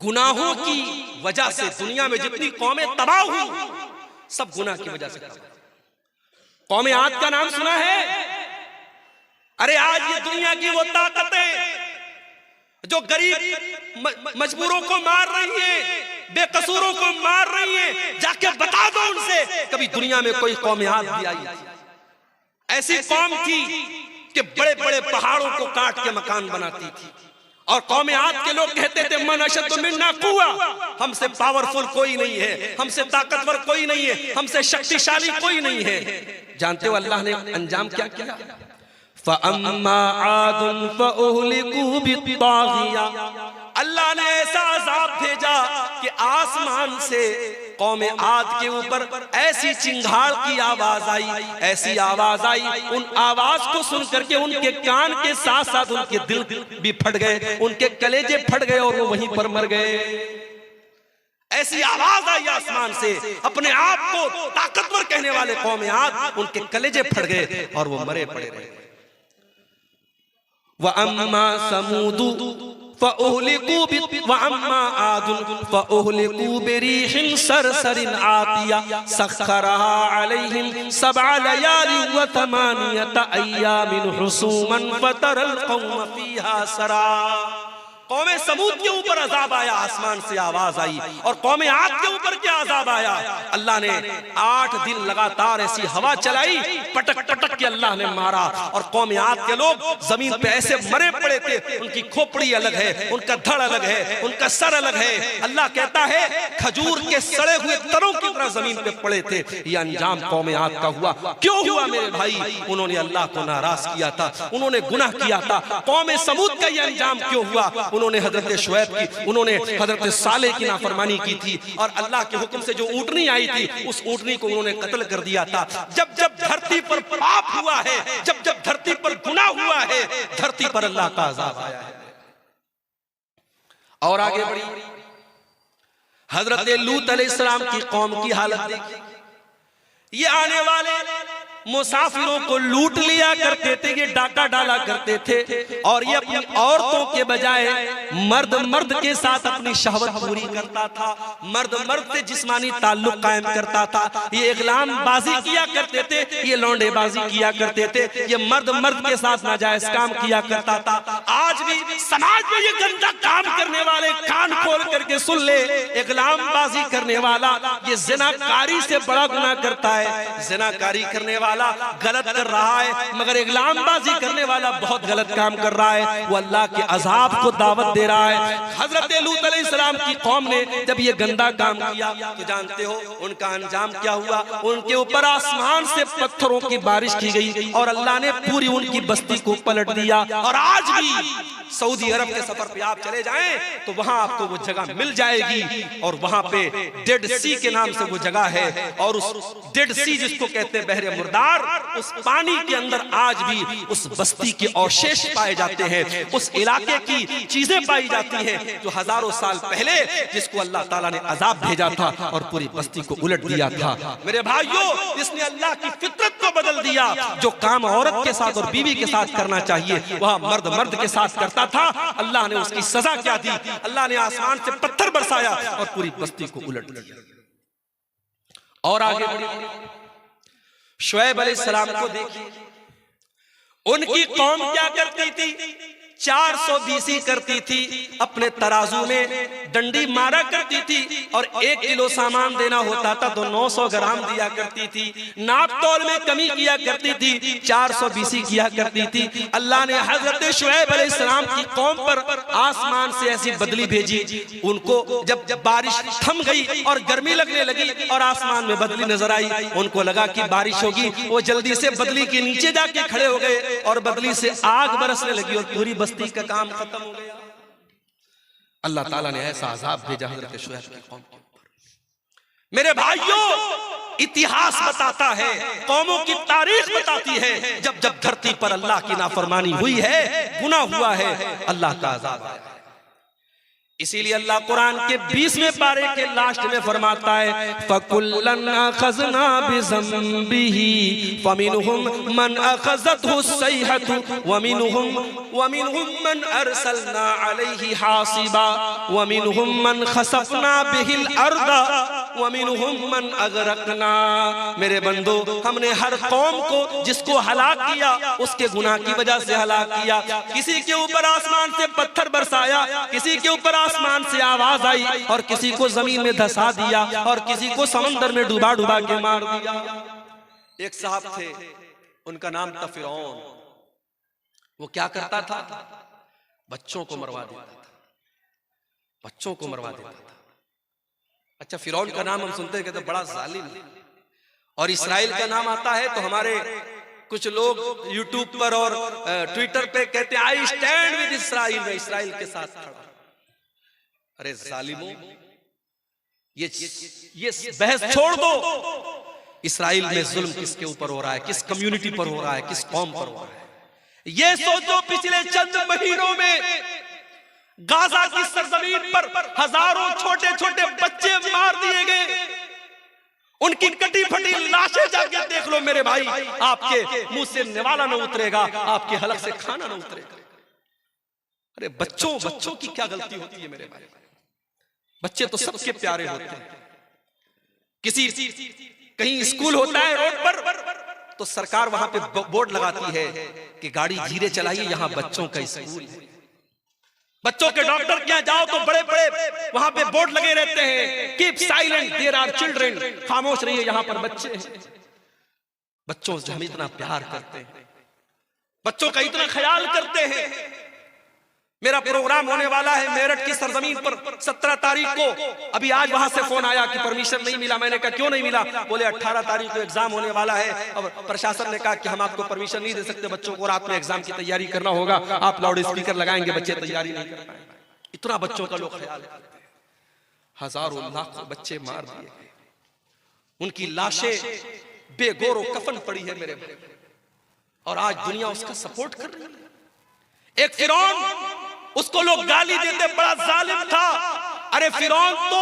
गुनाहों की वजह से दुनिया में जितनी कौमें तबाह हुई सब गुनाह की वजह से। कौमे आद का नाम सुना है? अरे आज ये दुनिया की वो ताकतें जो गरीब मजबूरों को मार रही है, बेकसूरों को मार रही है, जाके बता दो उनसे कभी दुनिया में कोई कौम आद भी आई? ऐसी कौम थी कि बड़े बड़े पहाड़ों को काट के मकान बनाती थी और कौम आद के लोग कहते थे मन अशद्दु मिन्ना कुव्वा, हमसे पावरफुल कोई नहीं है, हमसे ताकतवर कोई नहीं है, हमसे शक्तिशाली कोई नहीं है। जानते हो अल्लाह ने अंजाम क्या किया? फ़अम्मा आदुन फ़उहलिकू बित्ताग़िया, अल्लाह ने ऐसा अज़ाब भेजा कि आसमान से कौम आद के ऊपर ऐसी चिंगाड़ की आवाज आई, ऐसी आवाज आई, उन आवाज को सुन करके उनके कान के साथ साथ उनके दिल भी फट गए, उनके कलेजे फट गए और वो वहीं पर मर गए। ऐसी आवाज आई आसमान से, अपने आप को ताकतवर कहने वाले कौम आद, उनके कलेजे फट गए और वो मरे पड़े रहे। वअम्मा समूदु फ़उहलिकू वअम्मा आदुन फ़उहलिकू बिरीहिन सरसरिन आतिया सख्खरहा अलैहिम सबअ लयालिन व थमानियत अय्यामिन हुसूमन फतरल कौम फीहा सरा। कौमे समूद के ऊपर अजाब आया, आसमान से आवाज आई, और कौमे आद के ऊपर क्या अजाब आया? अल्लाह ने 8 दिन लगातार ऐसी हवा चलाई, पटक पटक के अल्लाह ने मारा, और कौमे आद के लोग जमीन पे ऐसे मरे पड़े थे, उनकी खोपड़ी अलग है, उनका धड़ अलग है, उनका सर अलग है। अल्लाह कहता है खजूर के सड़े हुए तरों की तरह जमीन पे पड़े थे। ये अंजाम कौमे आद का हुआ। क्यों हुआ मेरे भाई? उन्होंने अल्लाह को नाराज किया था, उन्होंने गुनाह किया था। कौमे समूद का ये अंजाम क्यों हुआ? उन्होंने हजरत शुएब की, उन्होंने हजरत सालेह की नाफरमानी की थी, और अल्लाह के हुक्म से जो ऊँटनी आई थी उस ऊँटनी को उन्होंने कत्ल कर दिया था। जब जब धरती पर पाप हुआ है, जब जब धरती पर गुनाह हुआ है, धरती पर अल्लाह का अज़ाब आया है। और आगे बढ़ी, हजरत लूत अलैहिस्सलाम की कौम की हालत देखी। ये आने वाले मुसाफिरों को लूट लिया करते थे, ये डाका डाला करते थे, और ये अपनी औरतों के बजाय मर्द मर्द के साथ अपनी शहवत पूरी करता था, मर्द मर्द से जिस्मानी ताल्लुक कायम करता था। ये इग़लाम बाजी किया करते थे, ये लौंडेबाजी किया करते थे, ये मर्द मर्द के साथ नाजायज काम किया करता था। आज भी समाज में ये गंदा काम करने वाले कान खोल करके सुन ले, इग़लाम बाजी करने वाला ये ज़िनाकारी से बड़ा गुनाह करता है। ज़िनाकारी करने वाला गलत कर रहा है, मगर इग़लामबाजी करने वाला बहुत गलत काम कर रहा है, वो अल्लाह के अजाब को दावत दे रहा है। हजरत लूत अलैहिस्सलाम की कौम ने जब ये गंदा काम किया तो जानते हो उनका अंजाम क्या हुआ? उनके ऊपर आसमान से पत्थरों की बारिश की गई और अल्लाह ने पूरी उनकी बस्ती को पलट दिया। और आज भी सऊदी अरब के सफर पे आप चले जाएं तो वहां आपको वो जगह मिल जाएगी, और वहां पे डेड सी के नाम से वो जगह है, और उस डेड सी जिसको कहते हैं बहरे मुर्दार, उस पानी के अंदर आज भी उस बस्ती के अवशेष पाए जाते हैं, उस इलाके की चीजें पाई जाती हैं जो हजारों साल पहले जिसको अल्लाह ताला ने अजाब भेजा था और पूरी बस्ती को उलट दिया था। मेरे भाइयों, इसने अल्लाह की फितरत को बदल दिया। जो काम औरत के साथ और बीवी के साथ करना चाहिए वह मर्द मर्द के साथ करता था। अल्लाह ने उसकी सजा क्या दी? अल्लाह ने आसमान से पत्थर बरसाया और पूरी बस्ती को उलट दिया। और आगे शुएब अलैहिस्सलाम को देखिए, उनकी कौम क्या करती थी? 400 बीसी करती थी, अपने तराजू में डंडी मारा करती थी, और 1 किलो सामान देना होता था तो 900 ग्राम दिया करती थी। नाप तोल में कमी किया करती थी, 400 बीसी किया करती थी। अल्लाह ने हजरत शुएब अलैहिस्सलाम की कौम पर आसमान से ऐसी बदली भेजी, उनको जब जब बारिश थम गई और गर्मी लगने लगी और आसमान में बदली नजर आई, उनको लगा कि बारिश होगी, वो जल्दी से बदली के नीचे जाके खड़े हो गए और बदली से आग बरसने लगी और पूरी बस्ती का काम खत्म हो गया। अल्लाह ताला ने ऐसा अजाब भेजा हजरत शुएब की कौम के ऊपर। मेरे भाइयों, इतिहास बताता है, कौमों की तारीख बताती है, जब जब धरती पर अल्लाह की नाफरमानी हुई है, गुनाह हुआ है, अल्लाह का अजाब आया है। इसीलिए अल्लाह कुरान के 20वें पारे के लास्ट में फरमाता है फकुल्लन अखज़ना बिज़ंबिही फमिनहुम मन अखज़तहु सैहतु वमिनहुम मन अरसलना अलैहि हासिबा वमिनहुम मन खसफना बिहिल अर्दा वमिनहुम मन अगरकना। मेरे बंदो, हमने हर कौम को जिसको हलाक किया उसके गुनाह की वजह से हलाक किया। किसी के ऊपर आसमान से पत्थर बरसाया, किसी के ऊपर आसमान से आवाज आई और किसी को जमीन में धंसा दिया और किसी को समंदर में डुबा डुबा के मार दिया। एक साहब थे, उनका नाम था फिरौन। वो क्या करता था? बच्चों को मरवा देता था, बच्चों को मरवा देता था। अच्छा, फिरौन का नाम हम सुनते हैं कहते बड़ा जालिम, और इस्राइल का नाम आता है तो हमारे कुछ लोग यूट्यूब पर और ट्विटर पे कहते हैं आई स्टैंड विद इस्राइल, मैं इस्राइल के साथ खड़ा। अरे जालिमों, ये बहस छोड़ दो। इस्राइल में जुल्म किसके ऊपर हो रहा है, किस कम्युनिटी पर हो रहा है, किस कौम पर हो रहा है, ये सोचो। पिछले चंद महीनों में गाजा की सरजमीन पर हजारों छोटे छोटे बच्चे मार दिए गए। उनकी कटी फटी लाशें जाके देख लो मेरे भाई, आपके मुंह से निवाला न उतरेगा, आपके हलक से खाना न उतरेगा। अरे बच्चों की क्या गलती होती है मेरे भाई? बच्चे तो सबके प्यारे होते हैं। किसी कहीं स्कूल होता है रोड पर तो सरकार वहां पे बोर्ड लगाती है कि गाड़ी धीरे चलाइए, यहां बच्चों का स्कूल है। बच्चों के डॉक्टर के यहाँ जाओ तो बड़े बड़े वहां पे बोर्ड लगे रहते हैं, keep silent there are children, खामोश रहिए यहाँ पर बच्चे हैं। बच्चों से हम इतना प्यार करते हैं, बच्चों का इतना ख्याल करते हैं। मेरा प्रोग्राम होने वाला है मेरठ की सरजमीन पर 17 तारीख को। अभी आज वहां से फोन आया कि परमिशन नहीं मिला। मैंने कहा क्यों नहीं मिला? बोले 18 तारीख को एग्जाम होने वाला है और प्रशासन ने कहा कि हम आपको परमिशन नहीं दे सकते, बच्चों को रात में एग्जाम की तैयारी करना होगा, आप लाउड स्पीकर लगाएंगे, बच्चे तैयारी नहीं कर पाएंगे। इतना बच्चों का लोग ख्याल करते हैं। हजारों लाखों बच्चे मार दिए गए, उनकी लाशें बेगौर कफन पड़ी है मेरे भाई, और आज दुनिया उसका सपोर्ट कर रही है। एक फिरौन, उसको लोग गाली देते बड़ा जालिम था। अरे फिरौन तो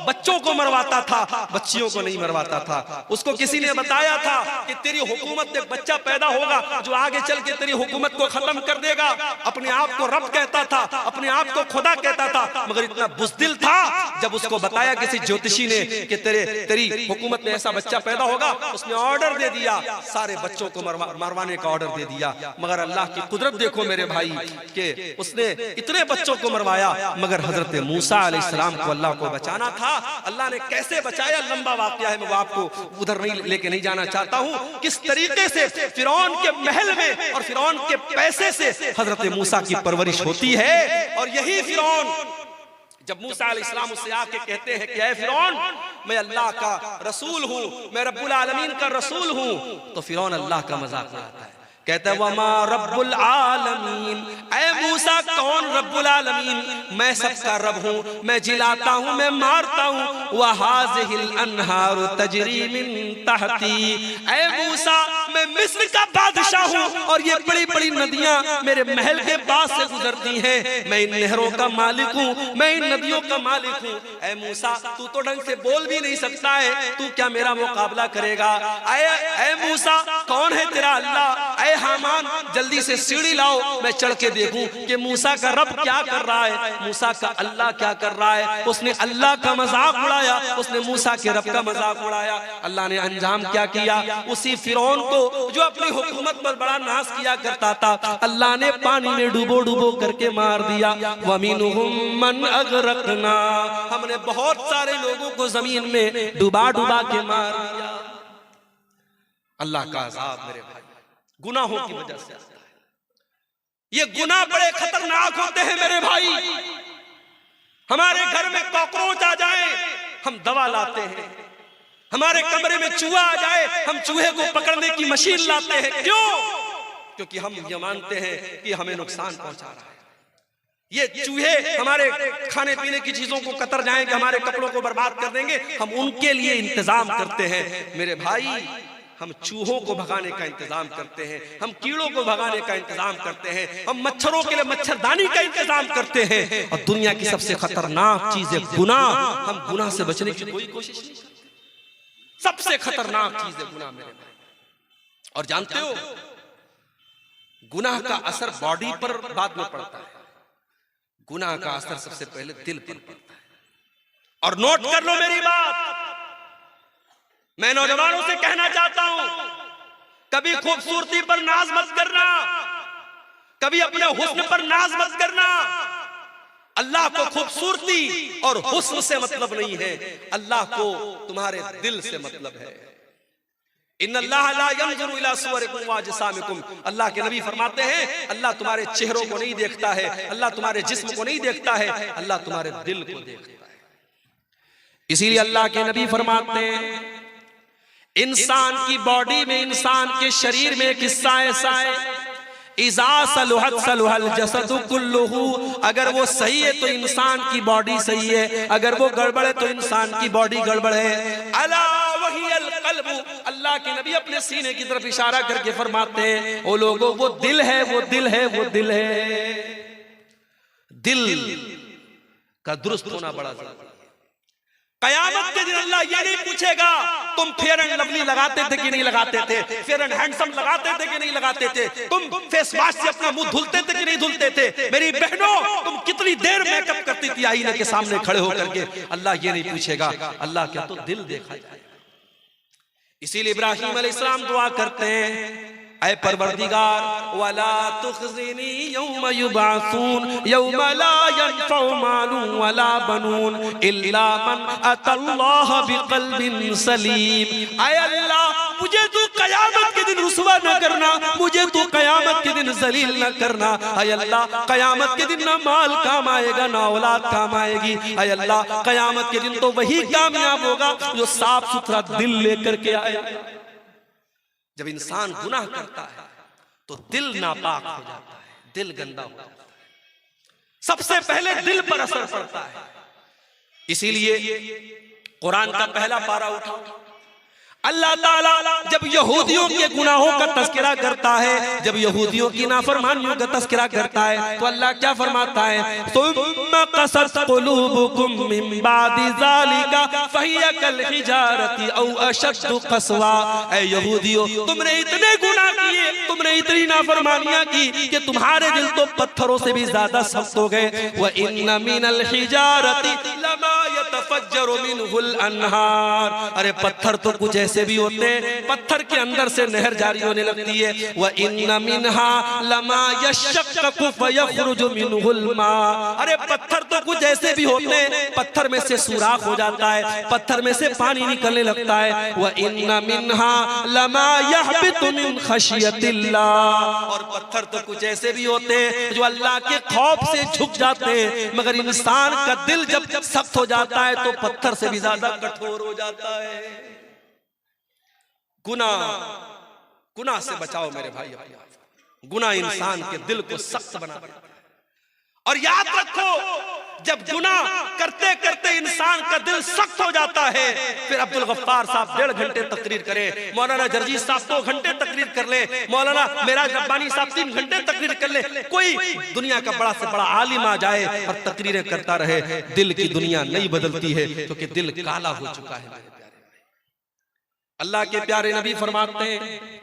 बच्चों को मरवाता था, बच्चियों को नहीं मरवाता था। उसको किसी ने बताया था कि तेरी हुकूमत में बच्चा पैदा होगा जो आगे चल के तेरी हुकूमत को खत्म कर देगा। अपने आप को रब कहता था, अपने आप को खुदा कहता था, मगर इतना बुज़दिल था जब उसको बताया किसी ज्योतिषी ने कि तेरी हुकूमत में ऐसा बच्चा पैदा होगा, उसने ऑर्डर दे दिया, सारे बच्चों को मरवाने का ऑर्डर दे दिया। मगर अल्लाह की कुदरत देखो मेरे भाई कि उसने इतने बच्चों को मरवाया, मगर हजरत मूसा अलैहिस्सलाम को अल्लाह को बचाना था। अल्लाह ने कैसे बचाया, लंबा वाकया है, मैं वो आपको उधर नहीं लेके नहीं जाना चाहता हूं। किस तरीके से फिरौन के महल में और फिरौन के पैसे से हजरत मूसा की परवरिश होती है। और यही फिरौन जब मूसा अलैहिस्सलाम उससे आके कहते हैं कि ऐ फिरौन, मैं अल्लाह का रसूल हूं, मैं रब्बुल आलमीन का रसूल हूं, तो फिरौन अल्लाह का मजाक उड़ाता है, कहता है वमा रब्बुल आलमीन, ऐ मूसा कौन रब्बुल आलमीन? मैं सबका रब हूँ, मैं जिलाता हूँ, मैं मारता हूँ। वहाज़िहिल अन्हारु तजरी मिन तहती, ऐ मूसा मैं मिस्र का बादशाह हूँ और ये बड़ी बड़ी नदियाँ मेरे महल के पास से गुजरती हैं। मैं इन नहरों का मालिक हूँ, मैं इन नदियों का मालिक हूँ। ऐ मूसा तू तो ढंग से बोल भी नहीं सकता है, तू क्या मेरा मुकाबला करेगा? ऐ मूसा कौन है तेरा अल्लाह? ऐ हामान जल्दी से सीढ़ी लाओ, मैं चढ़ के देखूं कि मूसा का रब क्या कर रहा है, मूसा का अल्लाह क्या कर रहा है। उसने अल्लाह का मजाक उड़ाया, उसने मूसा के रब का मजाक उड़ाया। अल्लाह ने अंजाम क्या किया? उसी फिरौन को जो अपनी हुकूमत पर बड़ा नाश किया करता था, अल्लाह ने पानी में डुबो डुबो करके मार दिया। वमिनहुम मन अगरकना, हमने बहुत सारे लोगों को जमीन में डुबा डुबा के मार दिया। अल्लाह का अज़ाब मेरे भाई गुनाहों की वजह से आता है। ये गुनाह बड़े खतरनाक होते हैं मेरे भाई। हमारे घर में कॉकरोच आ जाए हम दवा लाते हैं, हमारे कमरे में चूहा आ जाए हम चूहे को पकड़ने की मशीन लाते हैं। क्यों? क्योंकि हम ये मानते हैं कि हमें नुकसान पहुंचा रहा है। ये चूहे हमारे खाने पीने की चीजों को कतर जाएंगे, हमारे कपड़ों को बर्बाद कर देंगे, हम उनके लिए इंतजाम करते हैं। मेरे भाई हम चूहों को भगाने का इंतजाम करते हैं, हम कीड़ों को भगाने का इंतजाम करते हैं, हम मच्छरों के लिए मच्छरदानी का इंतजाम करते हैं। और दुनिया की सबसे खतरनाक चीज है गुनाह। हम गुनाह से बचने की कोई कोशिश नहीं करते। सबसे खतरनाक चीज है गुनाह मेरे भाई। और जानते हो गुनाह का असर बॉडी पर बाद में पड़ता है, गुनाह का असर सबसे पहले दिल पर पड़ता है। और नोट कर लो मेरी बात, मैं नौजवानों से कहना चाहता हूं, कभी खूबसूरती पर नाज मत करना, कभी अपने हुस्न पर नाज मत करना। अल्लाह को खूबसूरती और हुस्न से मतलब नहीं है, अल्लाह को तुम्हारे दिल से मतलब है। इन्नल्लाह ला यंजुरु इला सुवरिकुम व अजसामिकुम, अल्लाह के नबी फरमाते हैं अल्लाह तुम्हारे चेहरों को नहीं देखता है, अल्लाह तुम्हारे जिस्म को नहीं देखता है, अल्लाह तुम्हारे दिल को देखता है। इसीलिए अल्लाह के नबी फरमाते हैं इंसान की बॉडी में, इंसान के शरीर में एक हिस्सा ऐसा है, इज़ा सलुहत सलुहल जसदु कुल्लुहु, अगर वो सही है तो इंसान की बॉडी सही है, अगर वो गड़बड़ है तो इंसान की बॉडी गड़बड़ है। अला वहियल क़ल्बु, अल्लाह के नबी अपने सीने की तरफ इशारा करके फरमाते हैं ओ लोगों वो दिल है, वो दिल है, वो दिल है। दिल का दुरुस्त होना बड़ा जरूरी है। कयामत के दिन अल्लाह ये नहीं पूछेगा तुम फेयर एंड लवली लगाते थे कि नहीं लगाते थे, फेयर एंड हैंडसम लगाते थे कि नहीं लगाते थे, तुम फेस वॉश से अपना मुंह धुलते थे कि नहीं धुलते थे, मेरी बहनों तुम कितनी देर मेकअप करती थी आईने के सामने खड़े होकर के, अल्लाह ये नहीं पूछेगा। अल्लाह क्या तो दिल देखा जाए। इसीलिए इब्राहिम अलैहिस्सलाम दुआ करते हैं ऐ परवरदिगार वला तुखज़िनी यौम युबासून यौम ला यनफ़उ मालुन वला बनून इल्ला मन अतल्लाह बिक़ल्बिन सलीम। ऐ अल्लाह मुझे तू कयामत के दिन रुसवा न करना, मुझे तू कयामत के दिन जलील न करना। ऐ अल्लाह कयामत के दिन ना माल काम आएगा ना औलाद काम आएगी। ऐ अल्लाह कयामत के दिन तो वही कामयाब होगा जो साफ सुथरा दिल लेकर के आएगा। जब इंसान गुनाह करता है तो दिल नापाक हो जाता है, दिल गंदा हो जाता है, सबसे पहले दिल पर असर पड़ता है। इसीलिए कुरान का पहला पारा उठा, अल्लाह ताला जब यहूदियों के गुनाहों का तज़किरा करता है, जब यहूदियों की नाफरमानियों का तज़किरा करता है तो अल्लाह क्या फरमाता है, सुम्मा क़सत क़ुलूबुकुम मिन बादि ज़ालिका फ़हिय कल हिजारति औ अशद्दु क़स्वा। ऐ यहूदियों तुमने इतने गुनाह किए, तुमने इतनी नाफरमानियां की कि तुम्हारे दिल तो पत्थरों से भी ज्यादा सख्त हो गए। व इन्ना मिनल हिजारति लमा यतफज्जरु मिनहुल अनहार, अरे पत्थर तो कुछ ऐसे भी होते हैं पत्थर के अंदर से नहर जारी होने लगती है। व इन्ना मिनहा लमा यशक्ककु फयखरुजु मिनहुल मा, अरे पत्थर तो कुछ ऐसे भी होते हैं पत्थर में से सुराख हो जाता है, पत्थर में से पानी निकलने लगता है। व इन्ना मिनहा लमा यहबितु मिन खशियतिल्लाह, और पत्थर तो कुछ ऐसे भी होते हैं जो अल्लाह के खौफ से झुक जाते हैं, मगर इंसान का दिल जब सख्त हो जाता है तो पत्थर से भी ज्यादा कठोर हो जाता है। गुनाह से बचाओ मेरे भाई, गुनाह इंसान के दिल को सख्त बना देता है। और याद रखो जब गुनाह करते करते इंसान का दिल सख्त हो जाता है, फिर अब्दुल गफ्फार साहब 1.5 घंटे तकरीर करें, मौलाना जर्जी साहब 2 घंटे तकरीर कर ले, मौलाना मेराज रब्बानी साहब 3 घंटे तकरीर कर ले, कोई दुनिया का बड़ा से बड़ा आलिम आ जाए और तकरीरें करता रहे, दिल की दुनिया नहीं बदलती है क्योंकि दिल काला हो चुका है। अल्लाह के प्यारे नबी फरमाते हैं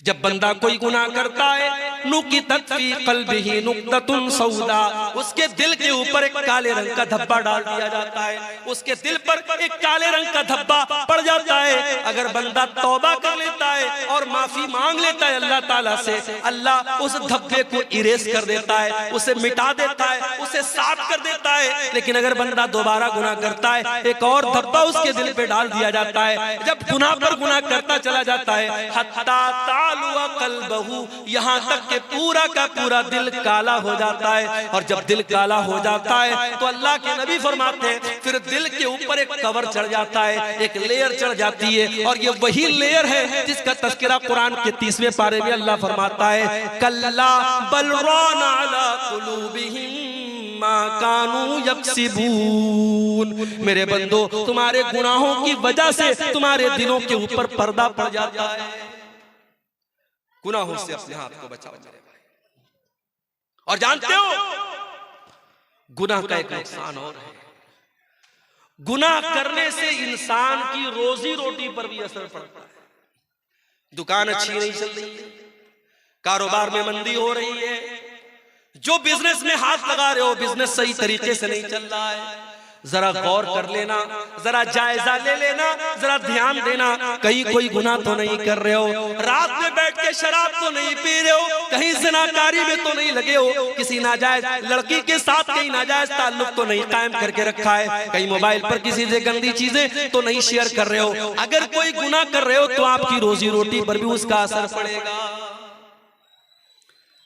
जब बंदा कोई गुनाह करता है नुकितत फी क़ल्बिही नुक्ततुन सौदा, उसके दिल के ऊपर एक काले रंग का धब्बा डाल दिया जाता है, उसके दिल पर एक काले रंग का धब्बा पड़ जाता है। अगर बंदा तौबा कर लेता है और माफी मांग लेता है अल्लाह ताला से, अल्लाह उस धब्बे को इरेज कर देता है, उसे मिटा देता है, उसे साफ कर देता है। लेकिन अगर बंदा दोबारा गुनाह करता है एक और धब्बा उसके दिल पे डाल दिया जाता है। जब गुनाह पर गुनाह करता चला जाता है हत्ता कल्बहू, यहाँ तक के पूरा का पूरा दिल काला हो जाता है। और जब दिल काला हो जाता है तो अल्लाह के नबी फरमाते हैं फिर दिल के ऊपर एक कवर चढ़ जाता है, एक लेयर चढ़ जाती है, और ये वही लेयर है जिसका तज़किरा कुरान के 30वें पारे में अल्लाह फरमाता है कल्ला बल राना अला कुलूबिहिम मा कानू यक्सिबून। मेरे बंदो, तुम्हारे गुनाहों की वजह से तुम्हारे दिलों के ऊपर पर्दा पड़ जाता है। गुनाहों से अपने हाथ को बचाओ मेरे भाई। और जानते हो गुनाह का एक नुकसान और है, गुनाह करने से इंसान की रोजी रोटी पर भी असर पड़ता है। दुकान अच्छी नहीं चल रही है, कारोबार में मंदी हो रही है, जो बिजनेस में हाथ लगा रहे हो बिजनेस सही तरीके से नहीं चल रहा है, जरा गौर कर लेना, जरा जायजा ले लेना, जरा ध्यान देना, कहीं कोई गुनाह तो नहीं कर रहे हो, रात में बैठ के शराब तो नहीं पी रहे हो, कहीं ज़िनाकारी में तो नहीं लगे हो, किसी नाजायज लड़की के साथ कहीं नाजायज ताल्लुक तो नहीं कायम करके रखा है, कहीं मोबाइल पर किसी से गंदी चीजें तो नहीं शेयर कर रहे हो। अगर कोई गुनाह कर रहे हो तो आपकी रोजी रोटी पर भी उसका असर पड़ेगा।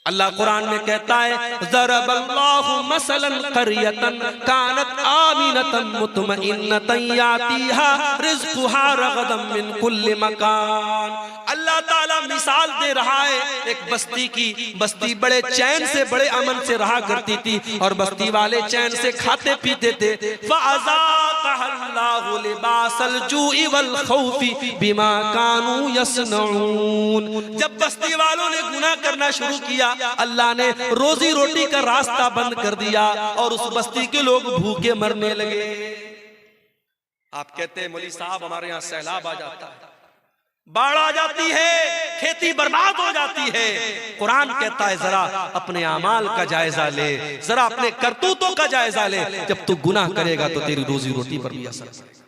अल्लाह कुरान में कहता है, ज़रबल्लाहु मसलन क़रियतन कानत आमिनतन मुतमइन्नतन यातीहा रिज़्क़ुहा रग़दन मिन कुल्लि मकान। अल्लाह ताला मिसाल दे रहा है एक बस्ती की। बस्ती बड़े चैन से बड़े अमन से रहा करती थी और बस्ती वाले चैन से खाते पीते थे। फ़अज़ाक़हल्लाहु लिबासल जूइ वल खौफ़ि बिमा कानू यसनऊन। जब बस्ती वालों ने गुनाह करना शुरू किया, अल्लाह ने रोजी रोटी का रास्ता बंद कर दिया और उस बस्ती के लोग भूखे मरने लगे। आप कहते हैं मौलवी साहब हमारे यहाँ सैलाब आ जाता है, बाढ़ आ जाती है, खेती बर्बाद हो जाती है। कुरान कहता है जरा अपने अमाल का जायजा ले, जरा अपने करतूतों का जायजा ले। जब तू गुनाह करेगा तो तेरी रोजी रोटी पर भी असर पड़ेगा।